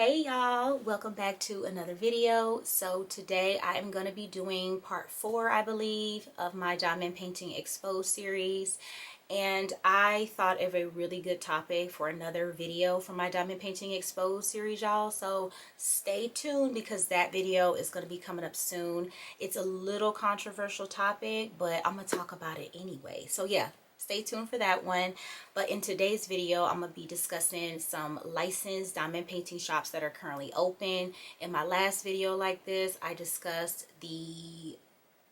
Hey y'all, welcome back to another video. So today I am going to be doing part 4, I believe, of my diamond painting exposed series. And I thought of a really good topic for another video for my diamond painting exposed series, y'all. So stay tuned because that video is going to be coming up soon. It's a little controversial topic, but I'm going to talk about it anyway. So yeah, stay tuned for that one. But in today's video, I'm going to be discussing some licensed diamond painting shops that are currently open. In my last video like this, I discussed the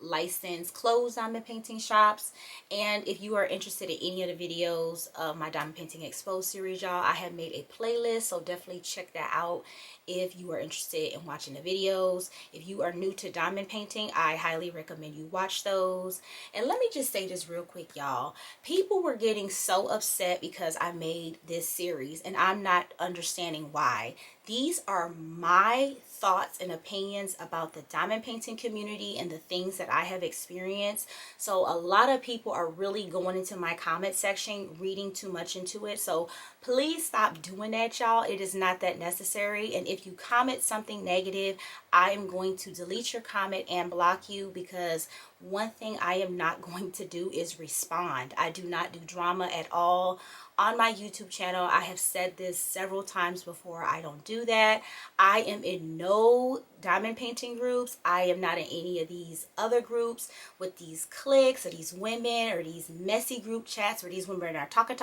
licensed closed diamond painting shops. And if you are interested in any of the videos of my diamond painting exposed series, y'all, I have made a playlist, so definitely check that out if you are interested in watching the videos. If you are new to diamond painting, I highly recommend you watch those. And let me just say this real quick, y'all. People were getting so upset because I made this series, and I'm not understanding why. These are my thoughts and opinions about the diamond painting community and the things that I have experienced. So a lot of people are really going into my comment section, reading too much into it. So please stop doing that, y'all. It is not that necessary. And if you comment something negative, I am going to delete your comment and block you, because one thing I am not going to do is respond. I do not do drama at all on my YouTube channel. I have said this several times before. I don't do that. I am in no diamond painting groups. I am not in any of these other groups with these cliques or these women or these messy group chats where these women are talking.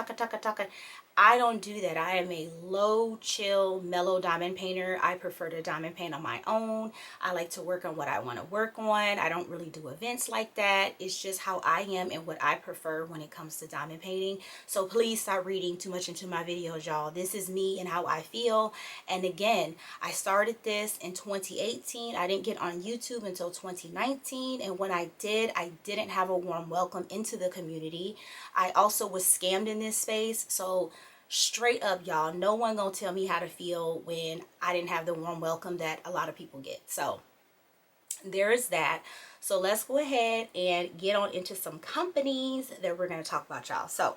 I don't do that. I am a low, chill, mellow diamond painter. I prefer to diamond paint on my own. I like to work on what I want to work on. I don't really do events like that. It's just how I am and what I prefer when it comes to diamond painting. So please stop reading too much into my videos, y'all. This is me and how I feel. And again, I started this in 2018. I didn't get on YouTube until 2019. And when I did, I didn't have a warm welcome into the community. I also was scammed in this space. So straight up, y'all, no one gonna tell me how to feel when I didn't have the warm welcome that a lot of people get. So there is that. So let's go ahead and get on into some companies that we're going to talk about, y'all. So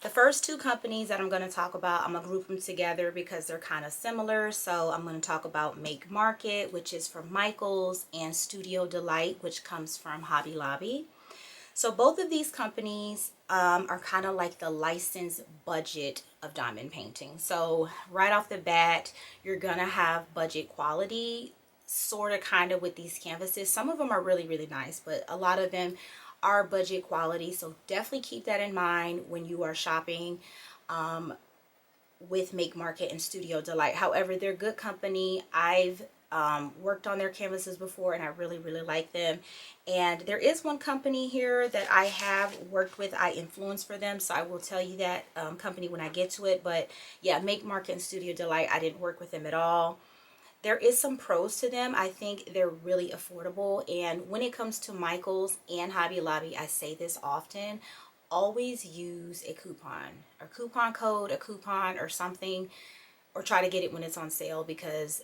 the first two companies that I'm going to talk about, I'm going to group them together because they're kind of similar. So I'm going to talk about Make Market, which is from Michaels, and Studio Delight, which comes from Hobby Lobby. So both of these companies are kind of like the licensed budget of diamond painting. So right off the bat, you're going to have budget quality, sort of kind of with these canvases. Some of them are really, really nice, but a lot of them are budget quality. So definitely keep that in mind when you are shopping with Make Market and Studio Delight. However, they're good company. I've worked on their canvases before and I really, really like them. And there is one company here that I have worked with. I influenced for them, so I will tell you that company when I get to it. But yeah, Make Market and Studio Delight, I didn't work with them at all. There is some pros to them. I think they're really affordable. And when it comes to Michaels and Hobby Lobby, I say this often, always use a coupon code, a coupon or something, or try to get it when it's on sale, because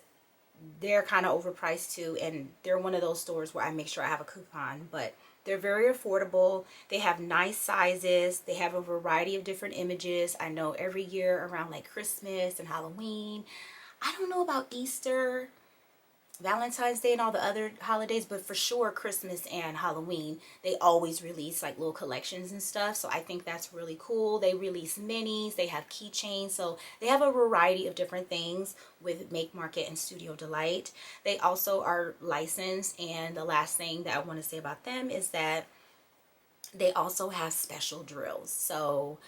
they're kind of overpriced too, and they're one of those stores where I make sure I have a coupon. But they're very affordable. They have nice sizes. They have a variety of different images. I know every year around like Christmas and Halloween, I don't know about Easter, Valentine's Day and all the other holidays, but for sure Christmas and Halloween, they always release like little collections and stuff. So I think that's really cool. They release minis, they have keychains, so they have a variety of different things with Make Market and Studio Delight. They also are licensed, and the last thing that I want to say about them is that they also have special drills. So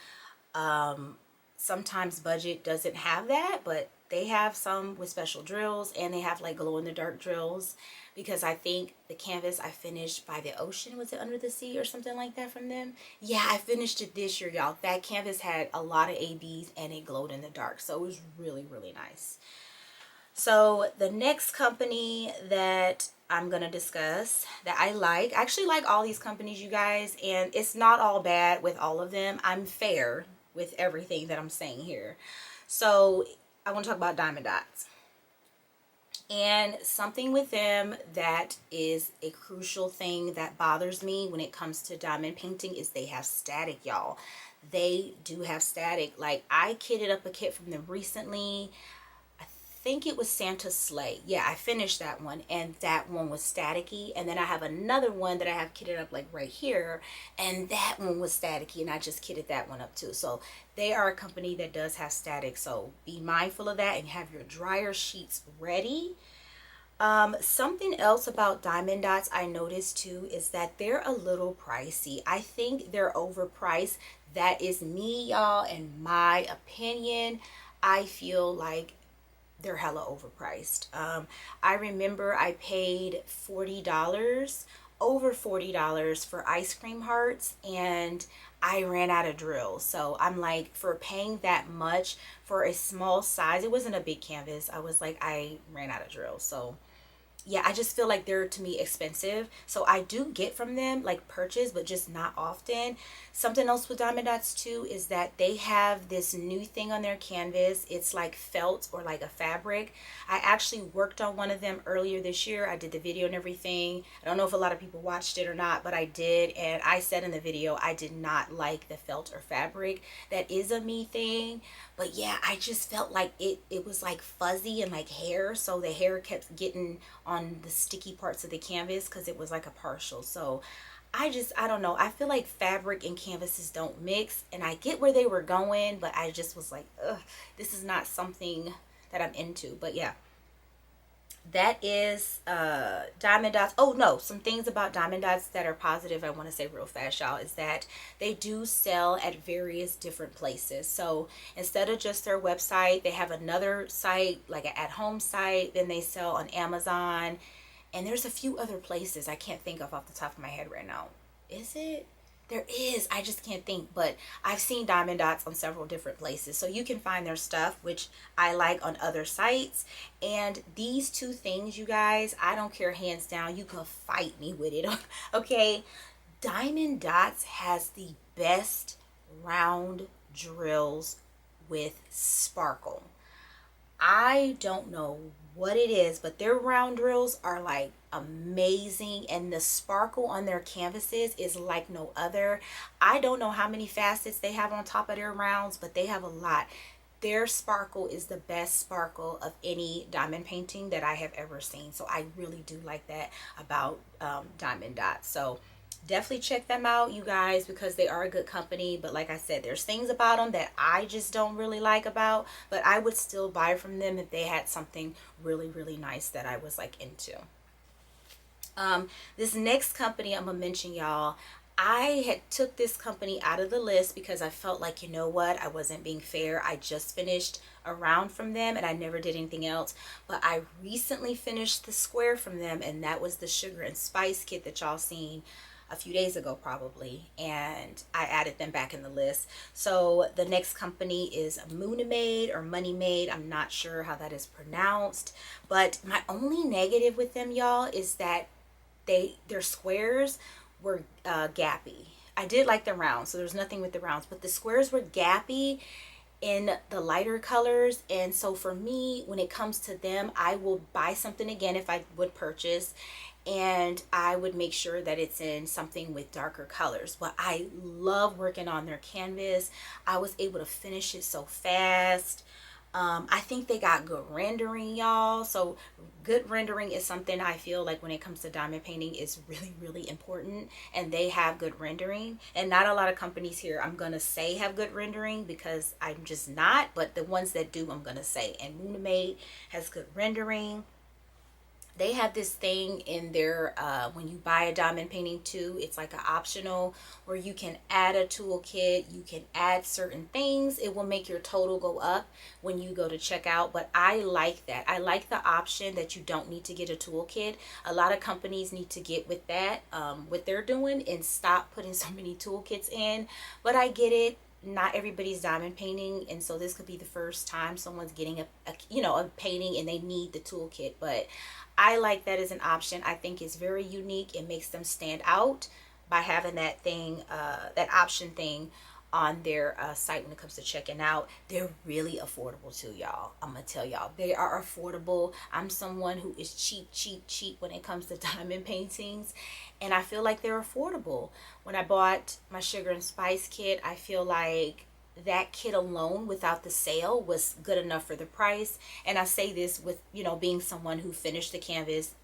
sometimes budget doesn't have that, but they have some with special drills, and they have like glow in the dark drills, because I think the canvas I finished by the ocean, was it Under the Sea or something like that from them? Yeah, I finished it this year, y'all. That canvas had a lot of ABs and it glowed in the dark, so it was really, really nice. So the next company that I'm going to discuss that I actually like all these companies, you guys, and it's not all bad with all of them. I'm fair with everything that I'm saying here. So I want to talk about Diamond Dots. And something with them that is a crucial thing that bothers me when it comes to diamond painting is they have static, y'all. they do have static. Like, I kitted up a kit from them recently. I think it was Santa's Sleigh. Yeah, I finished that one, and that one was staticky. And then I have another one that I have kitted up like right here, and that one was staticky, and I just kitted that one up too. So they are a company that does have static, so be mindful of that and have your dryer sheets ready. Something else about Diamond Dots I noticed too is that they're a little pricey. I think they're overpriced. That is me, y'all, in my opinion. I feel like they're hella overpriced. I remember I paid $40, over $40 for ice cream hearts, and I ran out of drills. So I'm like, for paying that much for a small size, it wasn't a big canvas. I was like, I ran out of drills. So yeah, I just feel like they're, to me, expensive. So I do get from them like purchase, but just not often. Something else with Diamond Dots too is that they have this new thing on their canvas. It's like felt or like a fabric. I actually worked on one of them earlier this year. I did the video and everything. I don't know if a lot of people watched it or not, but I did. And I said in the video, I did not like the felt or fabric. That is a me thing. But yeah, I just felt like it was like fuzzy and like hair. So the hair kept getting on the sticky parts of the canvas because it was like a partial. So I don't know. I feel like fabric and canvases don't mix, and I get where they were going, but I just was like, ugh, this is not something that I'm into. But yeah, that is Diamond Dots. Oh no, some things about Diamond Dots that are positive I want to say real fast, y'all, is that they do sell at various different places. So instead of just their website, they have another site, like an at-home site. Then they sell on Amazon, and there's a few other places I can't think of off the top of my head right now. Is it? There is. I just can't think. But I've seen Diamond Dots on several different places. So you can find their stuff, which I like, on other sites. And these two things, you guys, I don't care, hands down. You can fight me with it. Okay? Diamond Dots has the best round drills with sparkle. I don't know what it is, but their round drills are like amazing, and the sparkle on their canvases is like no other. I don't know how many facets they have on top of their rounds, but they have a lot. Their sparkle is the best sparkle of any diamond painting that I have ever seen. So I really do like that about Diamond Dots. So definitely check them out, you guys, because they are a good company. But like I said, there's things about them that I just don't really like about, but I would still buy from them if they had something really, really nice that I was like into. This next company I'm gonna mention, y'all, I had took this company out of the list because I felt like, you know what, I wasn't being fair. I just finished a round from them and I never did anything else. But I recently finished the square from them, and that was the sugar and spice kit that y'all seen a few days ago probably, and I added them back in the list. So the next company is Moonimade or Money Made. I'm not sure how that is pronounced, but my only negative with them, y'all, is that their squares were gappy. I did like the rounds, so there's nothing with the rounds, but the squares were gappy in the lighter colors. And so for me, when it comes to them, I will buy something again if I would purchase, and I would make sure that it's in something with darker colors. But I love working on their canvas. I was able to finish it so fast. I think they got good rendering, y'all. So good rendering is something I feel like when it comes to diamond painting is really, really important. And they have good rendering. And not a lot of companies here, I'm going to say, have good rendering, because I'm just not. But the ones that do, I'm going to say. And Moonimade has good rendering. They have this thing in their when you buy a diamond painting too, it's like an optional where you can add a toolkit, you can add certain things. It will make your total go up when you go to checkout. But I like that. I like the option that you don't need to get a toolkit. A lot of companies need to get with that, what they're doing, and stop putting so many toolkits in. But I get it. Not everybody's diamond painting, and so this could be the first time someone's getting a painting and they need the toolkit. But I like that as an option. I think it's very unique. It makes them stand out by having that thing, that option thing on their site when it comes to checking out. They're really affordable too, y'all. I'm gonna tell y'all, they are affordable. I'm someone who is cheap when it comes to diamond paintings, and I feel like they're affordable. When I bought my sugar and spice kit, I feel like that kit alone without the sale was good enough for the price. And I say this with, you know, being someone who finished the canvas,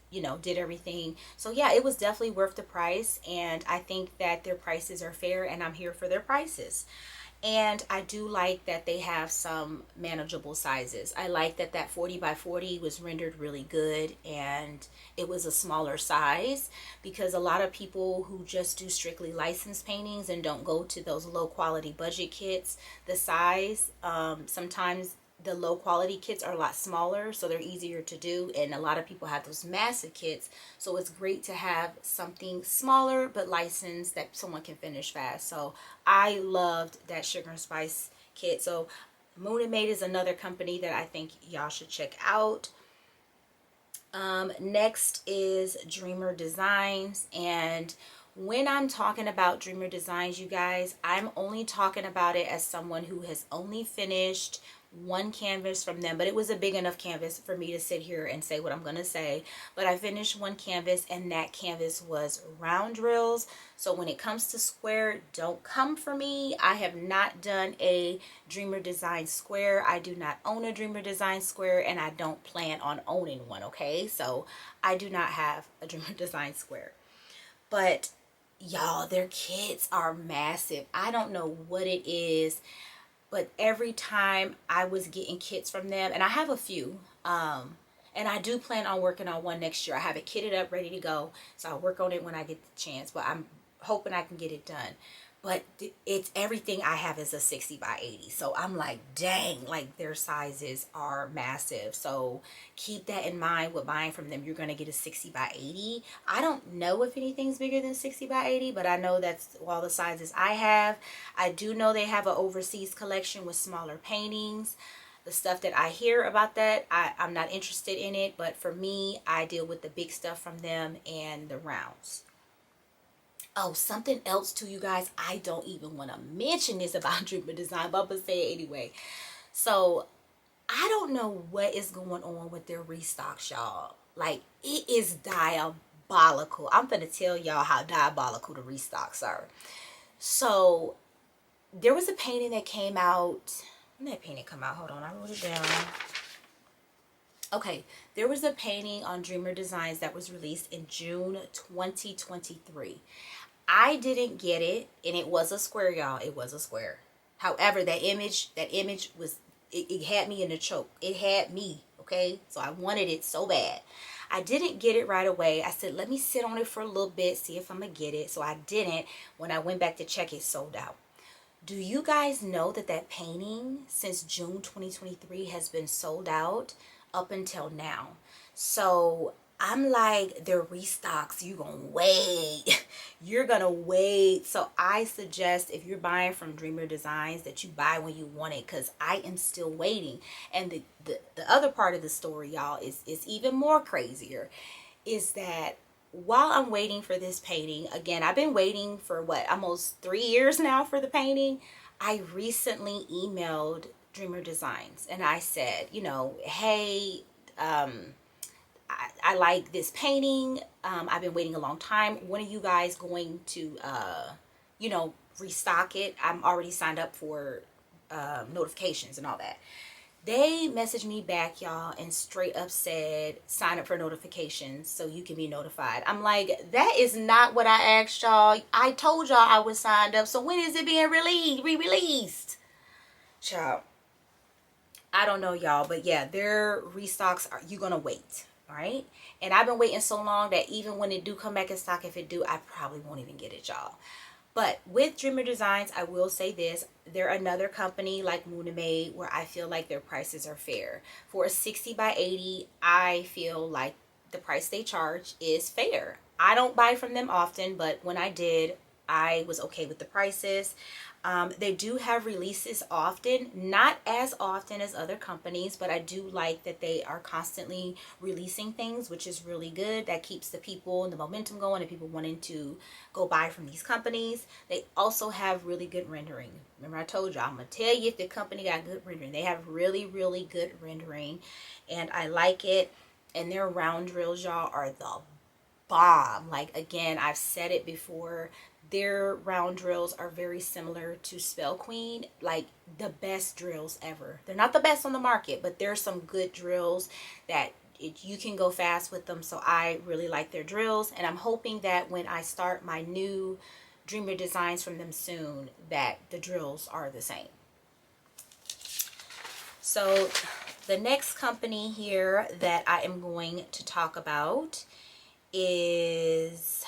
you know, did everything. So yeah, it was definitely worth the price, and I think that their prices are fair, and I'm here for their prices. And I do like that they have some manageable sizes. I like that that 40 by 40 was rendered really good, and it was a smaller size, because a lot of people who just do strictly licensed paintings and don't go to those low quality budget kits, the size, sometimes the low quality kits are a lot smaller, so they're easier to do, and a lot of people have those massive kits, so it's great to have something smaller but licensed that someone can finish fast. So I loved that sugar and spice kit. So Moon and Made is another company that I think y'all should check out. Next is Dreamer Designs, and when I'm talking about Dreamer Designs, you guys, I'm only talking about it as someone who has only finished one canvas from them, but it was a big enough canvas for me to sit here and say what I'm gonna say. But I finished one canvas, and that canvas was round drills. So when it comes to square, don't come for me. I have not done a Dreamer Design square. I do not own a Dreamer Design square, and I don't plan on owning one, okay? So I do not have a Dreamer Design square. But y'all, their kits are massive. I don't know what it is, but every time I was getting kits from them, and I have a few, and I do plan on working on one next year. I have it kitted up, ready to go, so I'll work on it when I get the chance, but I'm hoping I can get it done. But it's everything I have is a 60 by 80, so I'm like, dang, like their sizes are massive. So keep that in mind with buying from them. You're going to get a 60 by 80. I don't know if anything's bigger than 60 by 80, but I know that's all the sizes I have. I do know they have an overseas collection with smaller paintings. The stuff that I hear about that, I'm not interested in it, but for me, I deal with the big stuff from them and the rounds. Oh, something else to you guys. I don't even want to mention this about Dreamer Design, but I'm going to say it anyway. So, I don't know what is going on with their restocks, y'all. Like, it is diabolical. I'm going to tell y'all how diabolical the restocks are. So, there was a painting that came out. When did that painting come out? Hold on, I wrote it down. Okay, there was a painting on Dreamer Designs that was released in June 2023. I didn't get it, and it was a square, y'all. It was a square. However, that image was, it had me in a choke. It had me, okay? So I wanted it so bad. I didn't get it right away. I said, let me sit on it for a little bit, see if I'm going to get it. So I didn't. When I went back to check, it sold out. Do you guys know that that painting since June 2023 has been sold out up until now? So I'm like, their restocks, you're going to wait. You're going to wait. So I suggest if you're buying from Dreamer Designs that you buy when you want it, because I am still waiting. And the other part of the story, y'all, is even more crazier, is that while I'm waiting for this painting, again, I've been waiting for what, almost 3 years now for the painting. I recently emailed Dreamer Designs and I said, you know, hey, I like this painting. I've been waiting a long time. When are you guys going to, you know, restock it? I'm already signed up for notifications and all that. They messaged me back, y'all, and straight up said, sign up for notifications so you can be notified. I'm like, that is not what I asked y'all. I told y'all I was signed up. So when is it being re-released? Child, I don't know, y'all. But yeah, their restocks, you're going to wait. All right. And I've been waiting so long that even when it do come back in stock, if it do, I probably won't even get it, y'all. But with Dreamer Designs, I will say this. They're another company like Moon and Made where I feel like their prices are fair. For a 60 by 80, I feel like the price they charge is fair. I don't buy from them often, but when I did, I was okay with the prices. They do have releases often, not as often as other companies, but I do like that they are constantly releasing things, which is really good. That keeps the people and the momentum going and people wanting to go buy from these companies. They also have really good rendering. Remember I told you, I'm going to tell you if the company got good rendering. They have really, really good rendering, and I like it. And their round drills, y'all, are the bomb. Like, again, I've said it before, their round drills are very similar to Spell Queen, like the best drills ever. They're not the best on the market, but there's some good drills that you can go fast with them. So I really like their drills, and I'm hoping that when I start my new Dreamer designs from them soon, that the drills are the same. So the next company here that I am going to talk about is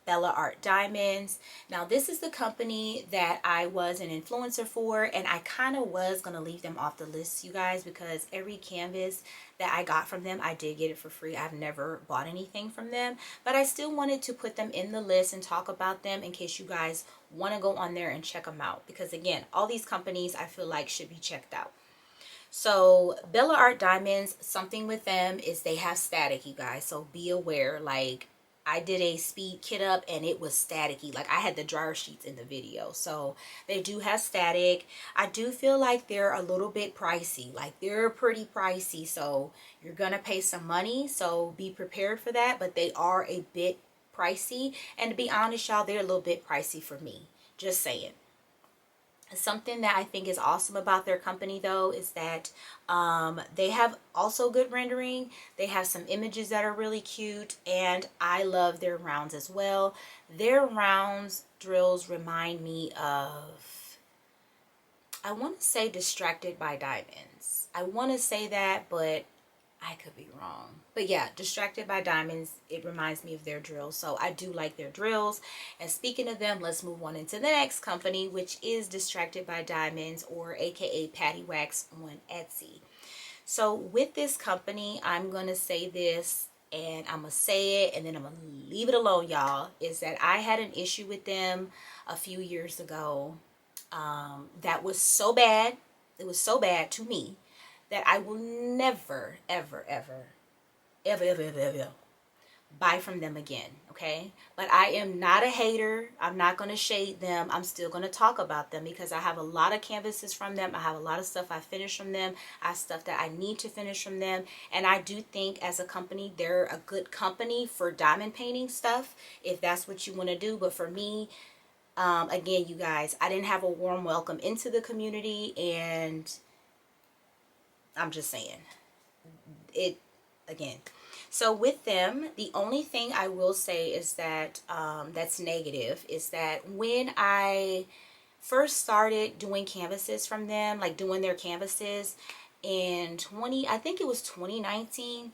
Bella Art Diamonds. Now this is the company that I was an influencer for, and I kind of was going to leave them off the list, you guys, because every canvas that I got from them, I did get it for free. I've never bought anything from them, but I still wanted to put them in the list and talk about them in case you guys want to go on there and check them out, because again, all these companies I feel like should be checked out. So Bella Art Diamonds, something with them is they have static, you guys, so be aware. Like, I did a speed kit up and it was staticky. Like, I had the dryer sheets in the video. So they do have static. I do feel like they're a little bit pricey. Like, they're pretty pricey, so you're gonna pay some money, so be prepared for that. But they are a bit pricey, and to be honest, y'all, they're a little bit pricey for me, just saying. Something that I think is awesome about their company, though, is that they have also good rendering. They have some images that are really cute, and I love their rounds as well. Their rounds drills remind me of, I want to say Distracted by Diamonds. I want to say that, but I could be wrong. But yeah, Distracted by Diamonds, it reminds me of their drills. So I do like their drills. And speaking of them, let's move on into the next company, which is Distracted by Diamonds, or aka Patty Wax on Etsy. So with this company, I'm going to say this, and I'm going to say it, and then I'm going to leave it alone, y'all, is that I had an issue with them a few years ago that was so bad. It was so bad to me that I will never, ever, ever, ever, ever, ever, ever buy from them again, okay? But I am not a hater. I'm not going to shade them. I'm still going to talk about them because I have a lot of canvases from them. I have a lot of stuff I finished from them. I have stuff that I need to finish from them. And I do think as a company, they're a good company for diamond painting stuff, if that's what you want to do. But for me, again, you guys, I didn't have a warm welcome into the community, and I'm just saying it again. So with them, the only thing I will say is that that's negative is that when I first started doing canvases from them, like doing their canvases in I think it was 2019,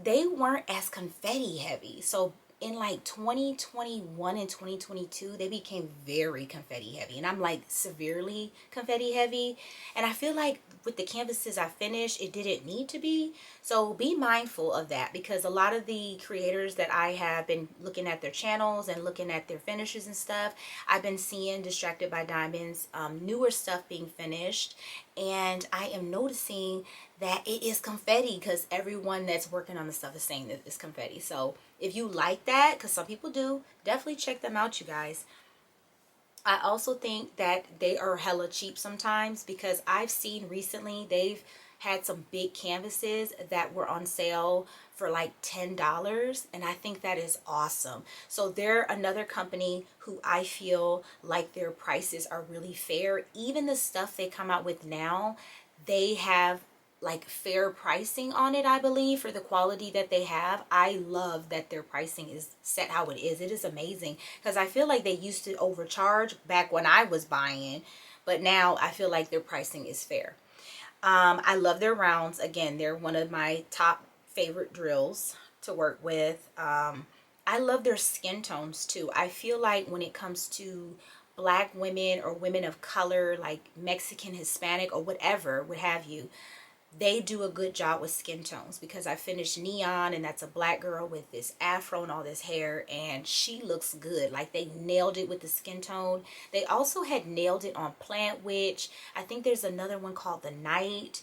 they weren't as confetti heavy. So in like 2021 and 2022, they became very confetti heavy, and I'm like severely confetti heavy. And I feel like with the canvases I finished, it didn't need to be. So be mindful of that, because a lot of the creators that I have been looking at their channels and looking at their finishes and stuff, I've been seeing Distracted by Diamonds newer stuff being finished, and I am noticing that it is confetti because everyone that's working on the stuff is saying that it's confetti. So if you like that, because some people do, definitely check them out, you guys. I also think that they are hella cheap sometimes, because I've seen recently they've had some big canvases that were on sale for like $10, and I think that is awesome. So they're another company who I feel like their prices are really fair. Even the stuff they come out with now, they have like fair pricing on it, I believe, for the quality that they have. I love that their pricing is set how it is. It is amazing, because I feel like they used to overcharge back when I was buying, but now I feel like their pricing is fair. I love their rounds. Again, they're one of my top favorite drills to work with. I love their skin tones too. I feel like when it comes to Black women or women of color, like Mexican, Hispanic, or whatever, what have you, they do a good job with skin tones, because I finished Neon, and that's a black girl with this afro and all this hair, and she looks good. Like, they nailed it with the skin tone. They also had nailed it on Plant Witch. I think there's another one called The Night.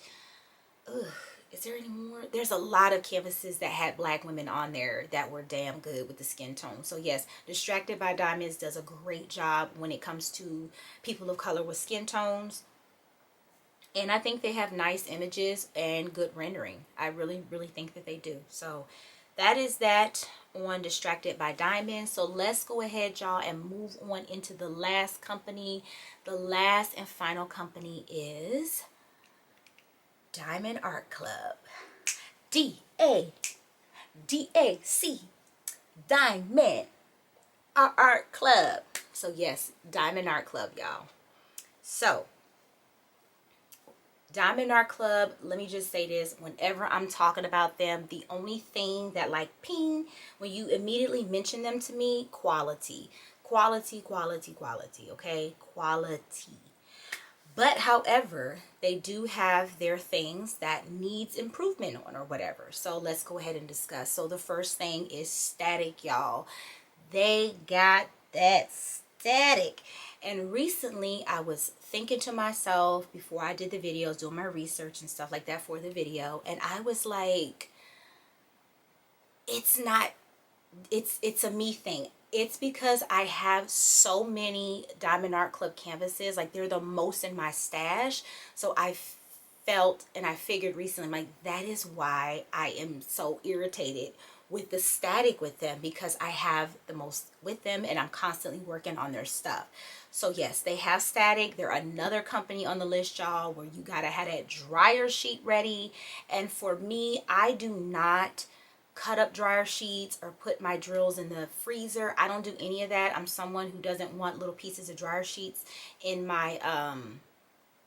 Ugh, is there any more? There's a lot of canvases that had black women on there that were damn good with the skin tone. So yes, Distracted by Diamonds does a great job when it comes to people of color with skin tones. And I think they have nice images and good rendering. I really, really think that they do. So that is that on Distracted by Diamonds. So let's go ahead, y'all, and move on into the last company. The last and final company is Diamond Art Club. D-A-D-A-C. Diamond Art Club. So yes, Diamond Art Club, y'all. So Diamond Art Club, let me just say this. Whenever I'm talking about them, the only thing that like ping when you immediately mention them to me, quality. Quality, quality, quality, okay? Quality. But however, they do have their things that needs improvement on or whatever. So let's go ahead and discuss. So the first thing is static, y'all. They got that static. And recently I was thinking to myself before I did the videos, doing my research and stuff like that for the video, and I was like, it's a me thing. It's because I have so many Diamond Art Club canvases. Like, they're the most in my stash. So I felt and I figured recently, like, that is why I am so irritated with the static with them, because I have the most with them and I'm constantly working on their stuff. So yes, they have static. They're another company on the list, y'all, where you gotta have that dryer sheet ready. And for me, I do not cut up dryer sheets or put my drills in the freezer. I don't do any of that. I'm someone who doesn't want little pieces of dryer sheets in my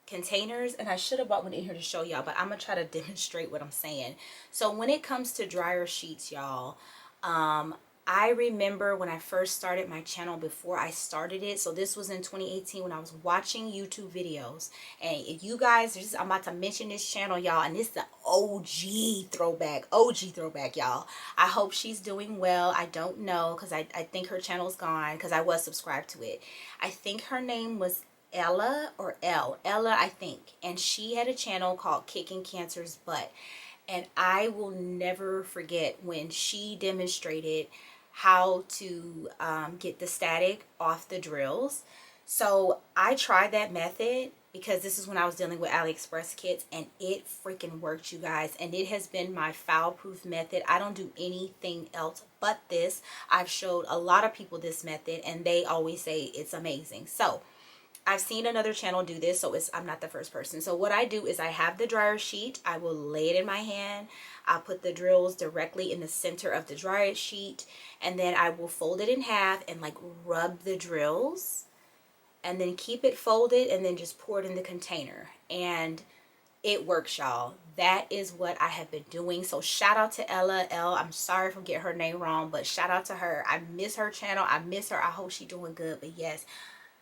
containers, and I should have brought one in here to show y'all, but I'm gonna try to demonstrate what I'm saying. So when it comes to dryer sheets, y'all, I remember when I first started my channel, before I started it, so this was in 2018 when I was watching YouTube videos, and if you guys, I'm about to mention this channel, y'all, and it's the OG throwback, y'all. I hope she's doing well. I don't know, because I think her channel's gone, because I was subscribed to it. I think her name was Ella, I think, and she had a channel called Kicking Cancer's Butt, and I will never forget when she demonstrated how to get the static off the drills. So I tried that method because this is when I was dealing with AliExpress kits, and it freaking worked, you guys, and it has been my foul-proof method. I don't do anything else but this. I've showed a lot of people this method and they always say it's amazing. So I've seen another channel do this, so I'm not the first person. So what I do is I have the dryer sheet. I will lay it in my hand. I'll put the drills directly in the center of the dryer sheet, and then I will fold it in half and like rub the drills, and then keep it folded, and then just pour it in the container. And it works, y'all. That is what I have been doing. So shout out to Ella. I'm sorry if I get her name wrong, but shout out to her. I miss her channel. I miss her. I hope she's doing good. But yes,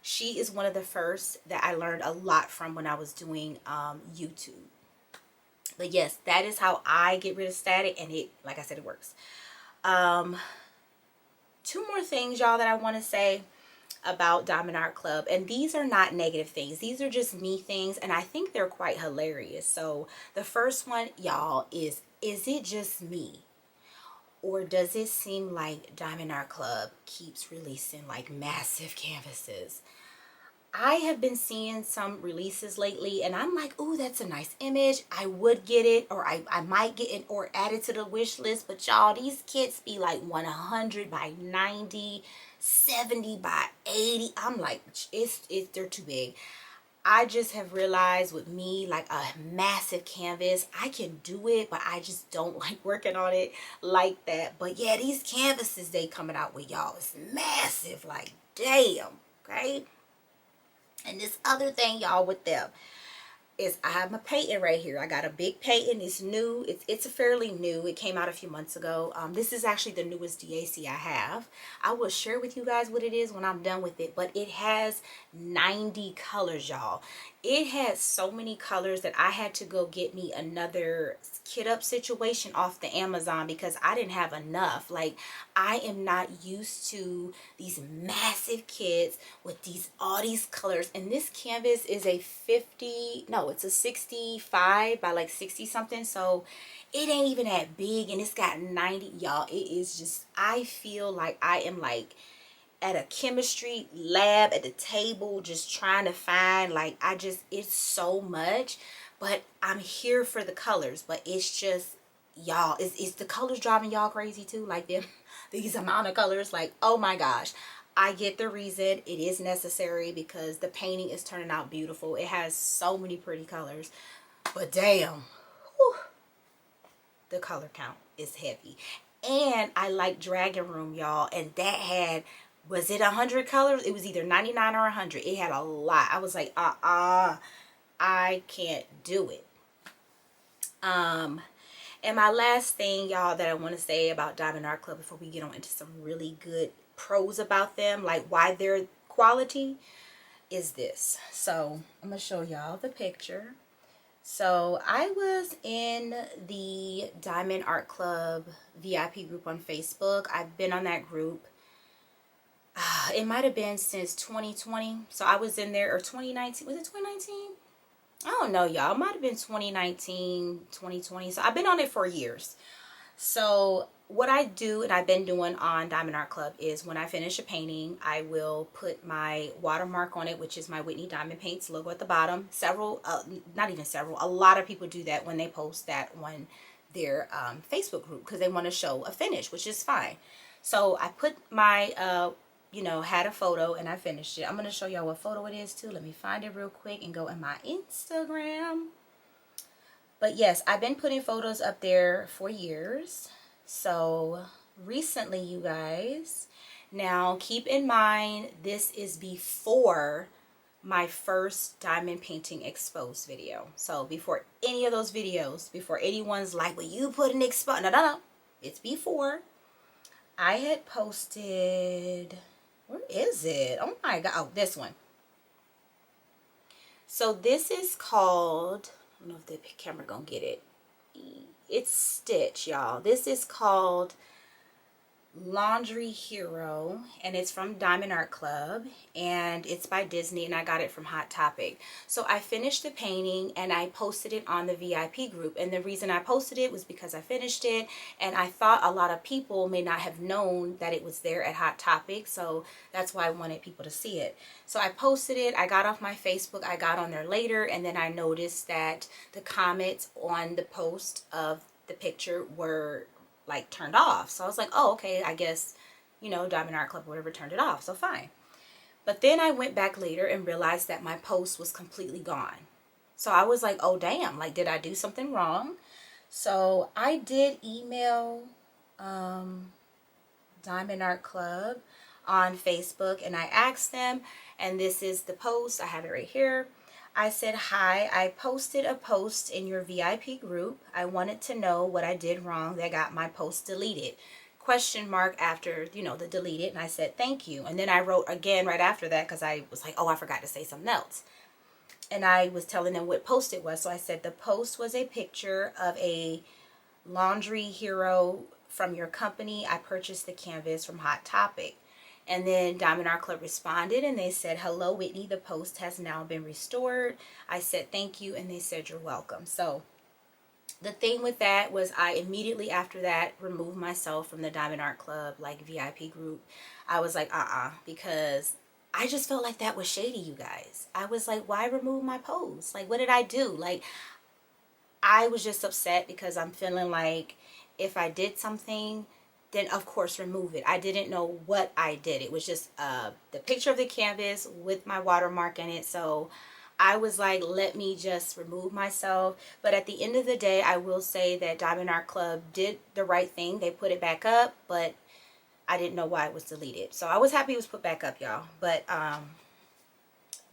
she is one of the first that I learned a lot from when I was doing YouTube. But yes, that is how I get rid of static, and it, like I said, it works. Two more things, y'all, that I want to say about Diamond Art Club, and these are not negative things. These are just me things, and I think they're quite hilarious. So the first one, y'all, is it just me? Or does it seem like Diamond Art Club keeps releasing like massive canvases? I have been seeing some releases lately, and I'm like, ooh, that's a nice image. I would get it, or I might get it, or add it to the wish list. But y'all, these kits be like 100 by 90, 70 by 80. I'm like, they're too big. I just have realized with me, like a massive canvas, I can do it, but I just don't like working on it like that. But yeah, these canvases they coming out with, y'all, it's massive. Like, damn, okay? And this other thing, y'all, with them is I have my painting right here. I got a big painting. It's new. It's a fairly new. It came out a few months ago. This is actually the newest DAC I have. I will share with you guys what it is when I'm done with it. But it has 90 colors, y'all. it had so many colors that I had to go get me another kit up situation off the Amazon because I didn't have enough. Like, I am not used to these massive kits with all these colors, and this canvas is a 50, no, it's a 65 by like 60 something, so it ain't even that big, and it's got 90. Y'all, it is just, I feel like I am like at a chemistry lab at the table just trying to find, like, it's so much. But I'm here for the colors, but it's just, y'all, is the colors driving y'all crazy too? Like, them these amount of colors, like, oh my gosh. I get the reason. It is necessary because the painting is turning out beautiful. It has so many pretty colors, but damn, whew, the color count is heavy. And I like Dragon Room, y'all, and that had, was it 100 colors? It was either 99 or 100. It had a lot. I was like, I can't do it. And my last thing, y'all, that I want to say about Diamond Art Club before we get on into some really good pros about them, like why they're quality, is this. So I'm gonna show y'all the picture. So I was in the Diamond Art Club VIP group on Facebook. I've been on that group. It might have been since 2020. So I was in there, or 2019. Was it 2019? I don't know, y'all. It might have been 2019, 2020. So I've been on it for years. So what I do, and I've been doing on Diamond Art Club, is when I finish a painting, I will put my watermark on it, which is my Whitney Diamond Paints logo at the bottom. Several, not even several, a lot of people do that when they post that on their Facebook group because they want to show a finish, which is fine. So I put my, had a photo and I finished it. I'm going to show y'all what photo it is too. Let me find it real quick and go in my Instagram. But yes, I've been putting photos up there for years. So recently, you guys, now keep in mind, this is before my first diamond painting exposed video. So before any of those videos, before anyone's like, well, you put an exposed, no, it's before. I had posted, where is it? Oh my God, oh, this one. So this is called, I don't know if the camera gonna get it. It's Stitch, y'all. This is called Laundry Hero, and it's from Diamond Art Club, and it's by Disney, and I got it from Hot Topic. So I finished the painting and I posted it on the VIP group, and the reason I posted it was because I finished it and I thought a lot of people may not have known that it was there at Hot Topic, so that's why I wanted people to see it. So I posted it, I got off my Facebook, I got on there later, and then I noticed that the comments on the post of the picture were like turned off. So I was like, oh, okay, I guess, Diamond Art Club or whatever turned it off, so fine. But then I went back later and realized that my post was completely gone. So I was like, oh damn, like, did I do something wrong? So I did email Diamond Art Club on Facebook, and I asked them, and this is the post, I have it right here. I said, hi, I posted a post in your VIP group. I wanted to know what I did wrong that got my post deleted. Question mark after, the deleted. And I said, thank you. And then I wrote again right after that because I was like, oh, I forgot to say something else. And I was telling them what post it was. So I said, the post was a picture of a laundry hero from your company. I purchased the canvas from Hot Topic. And then Diamond Art Club responded and they said, hello, Whitney, the post has now been restored. I said, thank you. And they said, you're welcome. So the thing with that was I immediately after that removed myself from the Diamond Art Club, like, VIP group. I was like, because I just felt like that was shady, you guys. I was like, why remove my post? Like, what did I do? Like, I was just upset because I'm feeling like if I did something, then of course remove it. I didn't know what I did. It was just the picture of the canvas with my watermark in it. So I was like, let me just remove myself. But at the end of the day, I will say that Diamond Art Club did the right thing. They put it back up, but I didn't know why it was deleted. So I was happy it was put back up, y'all. But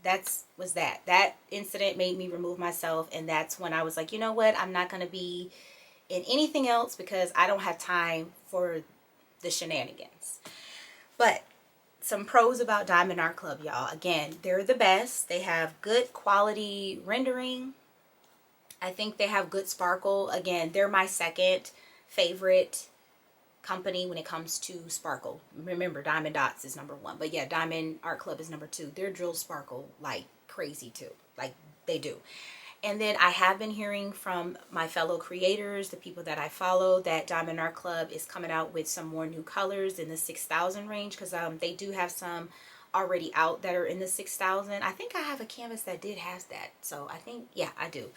that incident made me remove myself, and that's when I was like, you know what, I'm not going to be in anything else because I don't have time for the shenanigans. But some pros about Diamond Art Club, y'all. Again, they're the best. They have good quality rendering. I think they have good sparkle. Again, they're my second favorite company when it comes to sparkle. Remember, Diamond Dots is number one, but yeah, Diamond Art Club is number two. Their drills sparkle like crazy too, like they do. And then I have been hearing from my fellow creators, the people that I follow, that Diamond Art Club is coming out with some more new colors in the 6,000 range, because they do have some already out that are in the 6,000. I think I have a canvas that did have that, so I think, yeah, I do.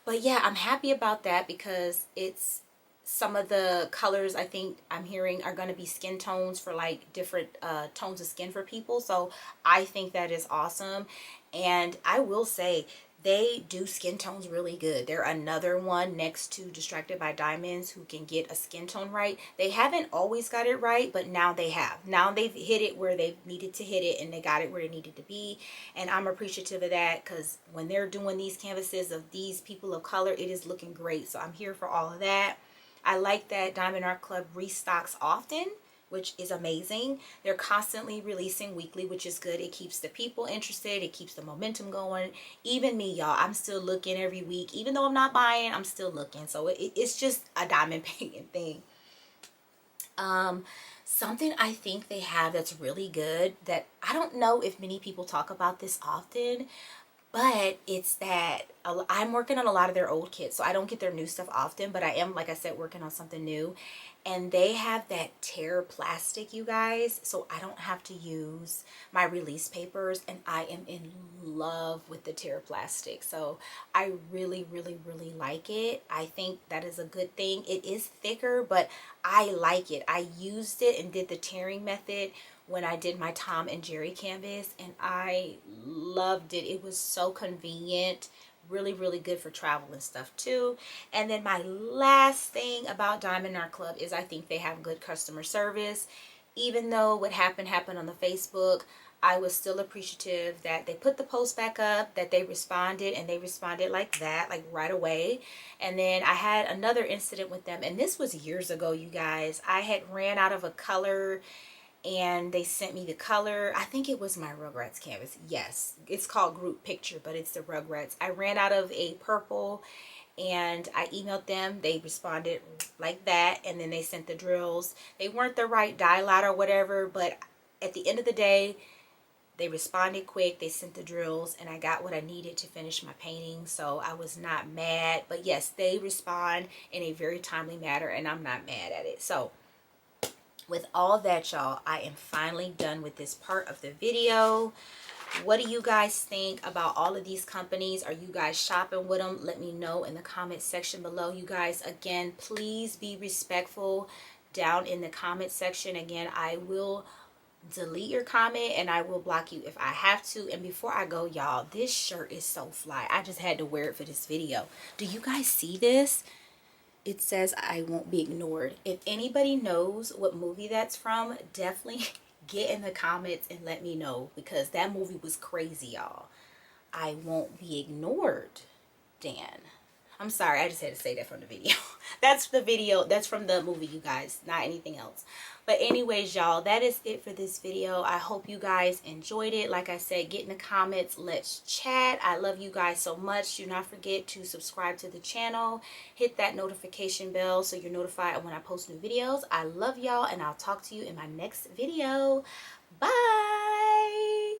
But yeah, I'm happy about that because it's some of the colors I think I'm hearing are going to be skin tones for like different tones of skin for people. So I think that is awesome. And I will say they do skin tones really good. They're another one next to Distracted by Diamonds who can get a skin tone right. They haven't always got it right, but now they have. Now they've hit it where they needed to hit it, and they got it where it needed to be. And I'm appreciative of that, because when they're doing these canvases of these people of color, it is looking great. So I'm here for all of that. I like that Diamond Art Club restocks often, which is amazing. They're constantly releasing weekly, which is good. It keeps the people interested. It keeps the momentum going. Even me, y'all, I'm still looking every week. Even though I'm not buying, I'm still looking. So it's just a diamond painting thing. Something I think they have that's really good, that I don't know if many people talk about this often, but it's that I'm working on a lot of their old kits, so I don't get their new stuff often, but I am, like I said, working on something new. And they have that tear plastic, you guys, so I don't have to use my release papers, and I am in love with the tear plastic. So I really, really, really like it. I think that is a good thing. It is thicker, but I like it. I used it and did the tearing method when I did my Tom and Jerry canvas, and I loved it. It was so convenient, really, really good for travel and stuff too. And then my last thing about Diamond Art Club is I think they have good customer service. Even though what happened on the Facebook, I was still appreciative that they put the post back up, that they responded, and they responded like that, like right away. And then I had another incident with them, and this was years ago, you guys. I had ran out of a color, and they sent me the color. I think it was my Rugrats canvas. Yes, it's called Group Picture, but it's the Rugrats. I ran out of a purple, and I emailed them. They responded like that, and then they sent the drills. They weren't the right dye lot or whatever, but at the end of the day, they responded quick. They sent the drills, and I got what I needed to finish my painting, so I was not mad. But yes, they respond in a very timely manner, and I'm not mad at it. So with all that, y'all, I am finally done with this part of the video. What do you guys think about all of these companies? Are you guys shopping with them? Let me know in the comment section below. You guys, again, please be respectful down in the comment section. Again, I will delete your comment and I will block you if I have to. And before I go, y'all, this shirt is so fly. I just had to wear it for this video. Do you guys see this? It says I won't be ignored. If anybody knows what movie that's from, definitely get in the comments and let me know, because that movie was crazy, y'all. I won't be ignored, Dan. I'm sorry, I just had to say that from the video. That's the video, that's from the movie, you guys, not anything else. But anyways, y'all, that is it for this video. I hope you guys enjoyed it. Like I said, get in the comments, let's chat. I love you guys so much. Do not forget to subscribe to the channel. Hit that notification bell so you're notified when I post new videos. I love y'all, and I'll talk to you in my next video. Bye.